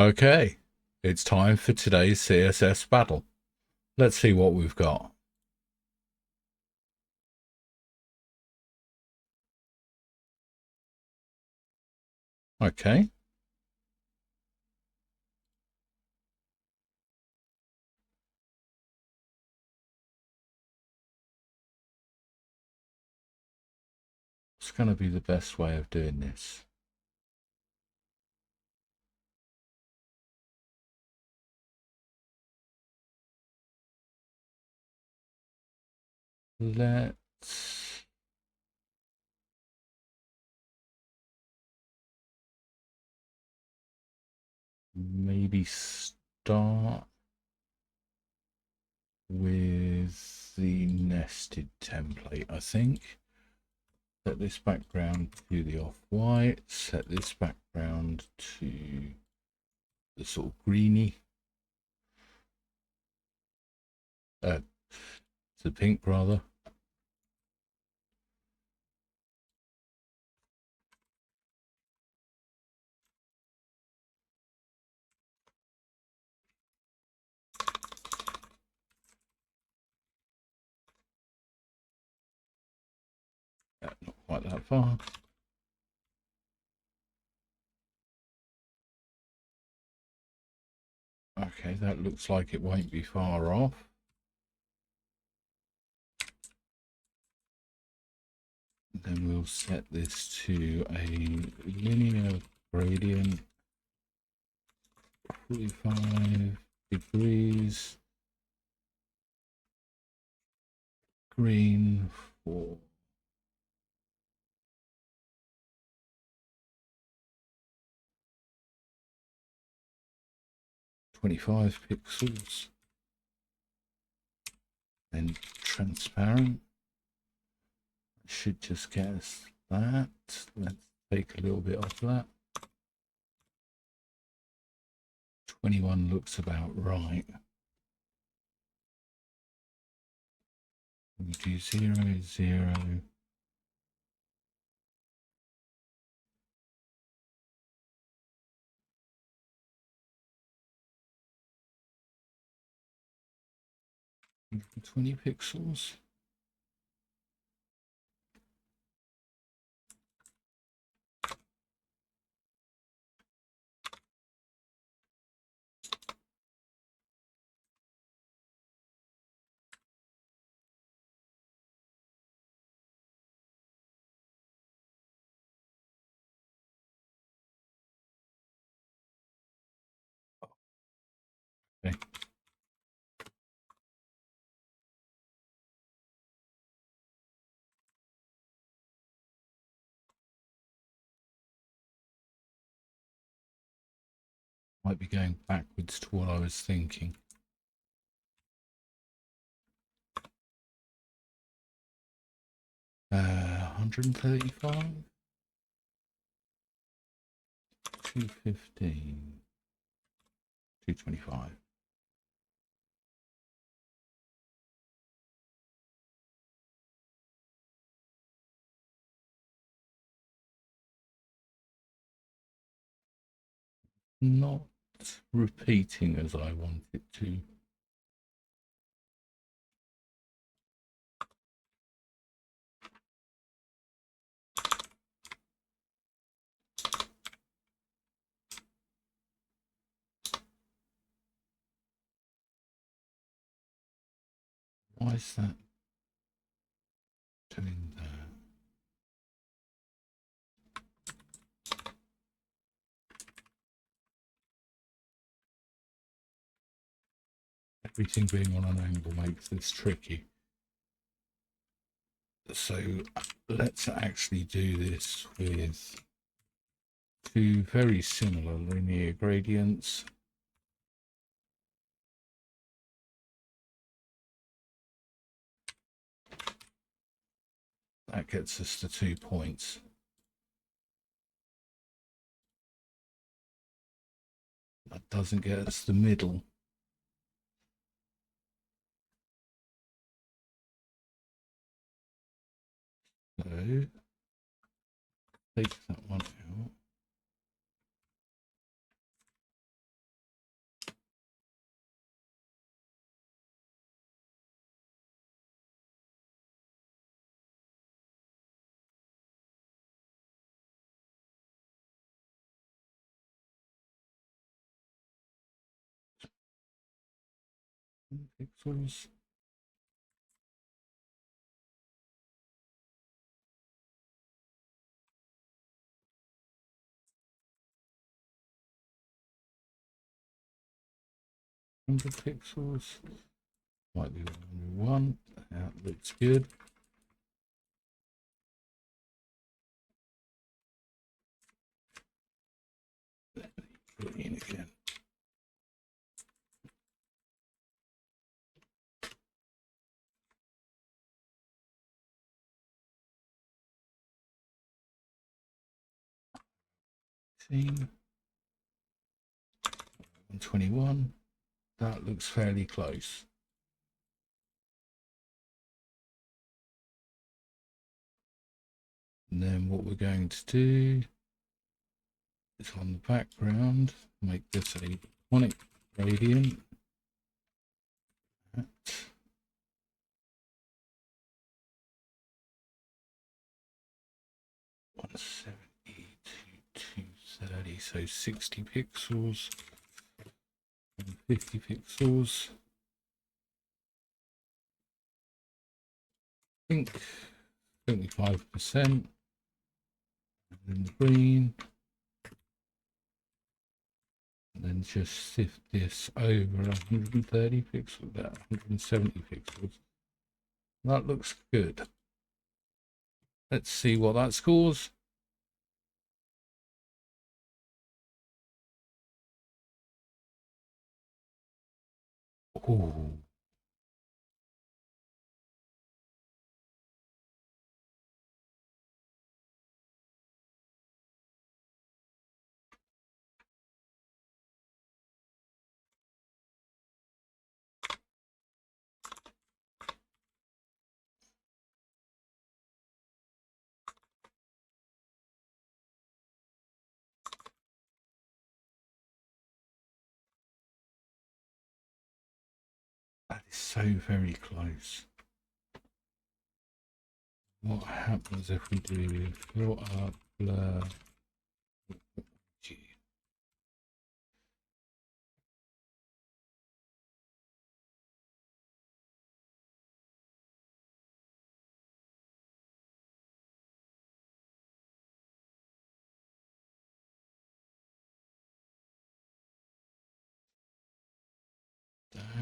Okay, it's time for today's CSS battle. Let's see what we've got. Okay. What's going to be the best way of doing this? Let's maybe start with the nested template, I think. Set this background to the off-white, set this background to the sort of greeny, to pink rather. Not quite that far. Okay, that looks like it won't be far off. Then we'll set this to a linear gradient, 45 degrees, green for 25 pixels, then transparent. Should just get us that. Let's take a little bit off that. 21 looks about right. We do 0, 0. And 20 pixels. Okay. Might be going backwards to what I was thinking. 135, 215, 225. Not repeating as I want it to. Why is that doing that? Everything being on an angle makes this tricky. So let's actually do this with two very similar linear gradients. That gets us to 2 points. That doesn't get us the middle. So take that one out. pixels. Pixels. Might be one. That looks good. Put it in again. See, 121. That looks fairly close. And then what we're going to do is on the background, make this a conic gradient. At 170 to 230, so 60 pixels and 50 pixels. I think 75%. And then the green. And then just sift this over 130 pixels, 170 pixels. That looks good. Let's see what that scores. Oh, that is so very close. What happens if we do fill up blur?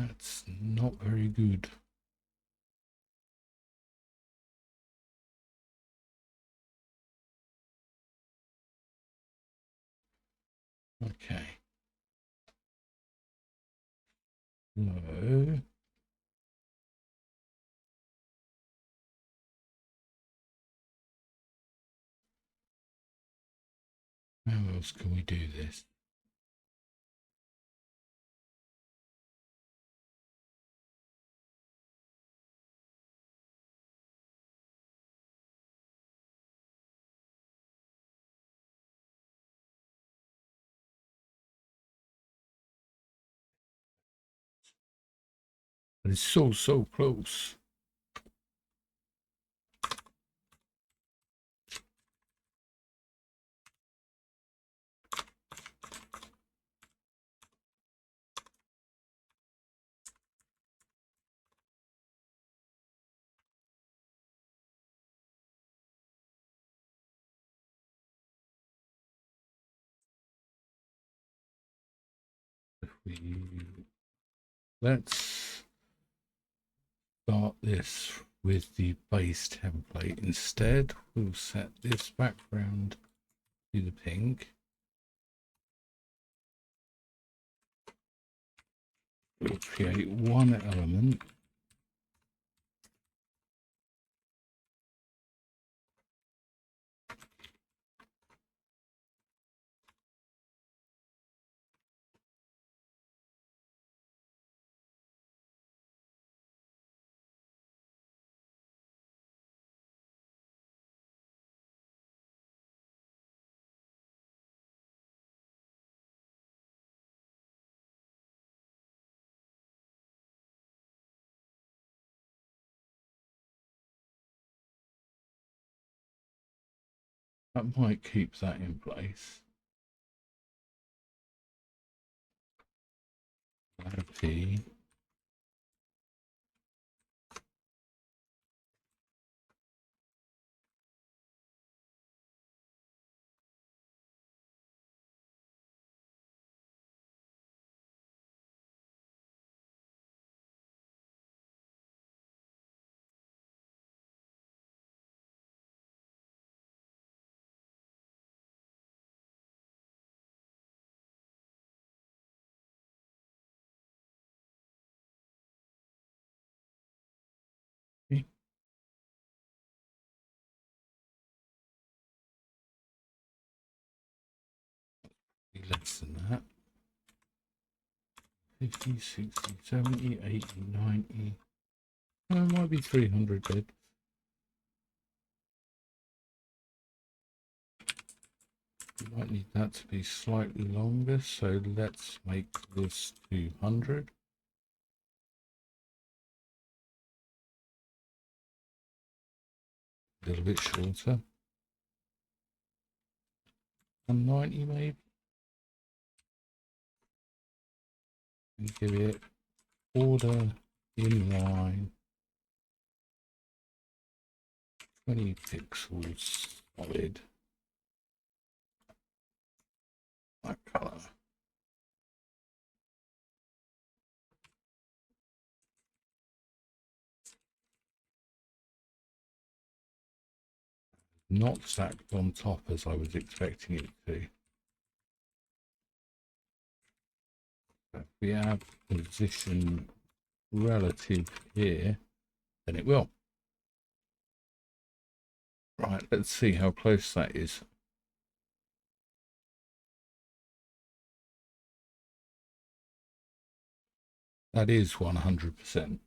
That's not very good. Okay. No. How else can we do this? But it's so close. If we let's start this with the base template instead. We'll set this background to the pink. We'll create one element. That might keep that in place. P. less than that. 50, 60, 70, 80, 90. Oh, it might be 300 bits. You might need that to be slightly longer, so let's make this 200. A little bit shorter. 190 maybe. And give it border inline 20 pixels solid. That color. Not stacked on top as I was expecting it to. If we have position relative here, then it will. Right, let's see how close that is. That is 100%.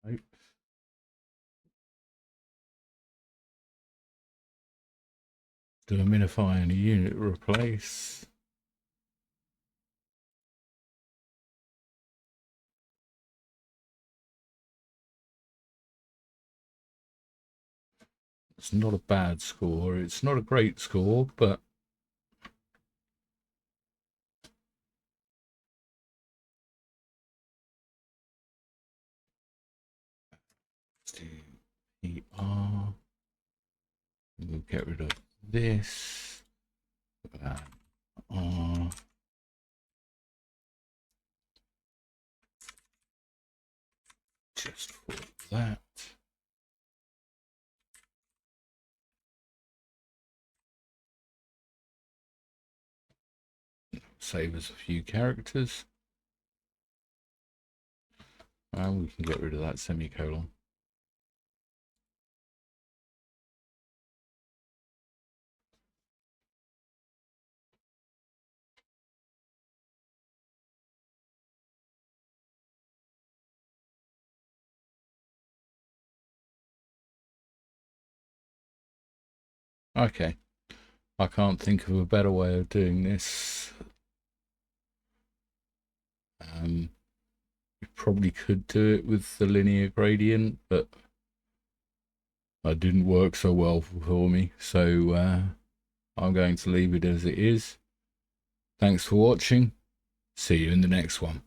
Right. Do a minify and a unit replace. It's not a bad score. It's not a great score, but let's do PR. We'll get rid of this. That R. Just for that. Save us a few characters. And we can get rid of that semicolon. Okay, I can't think of a better way of doing this. You probably could do it with the linear gradient, but that didn't work so well for me. So I'm going to leave it as it is. Thanks for watching. See you in the next one.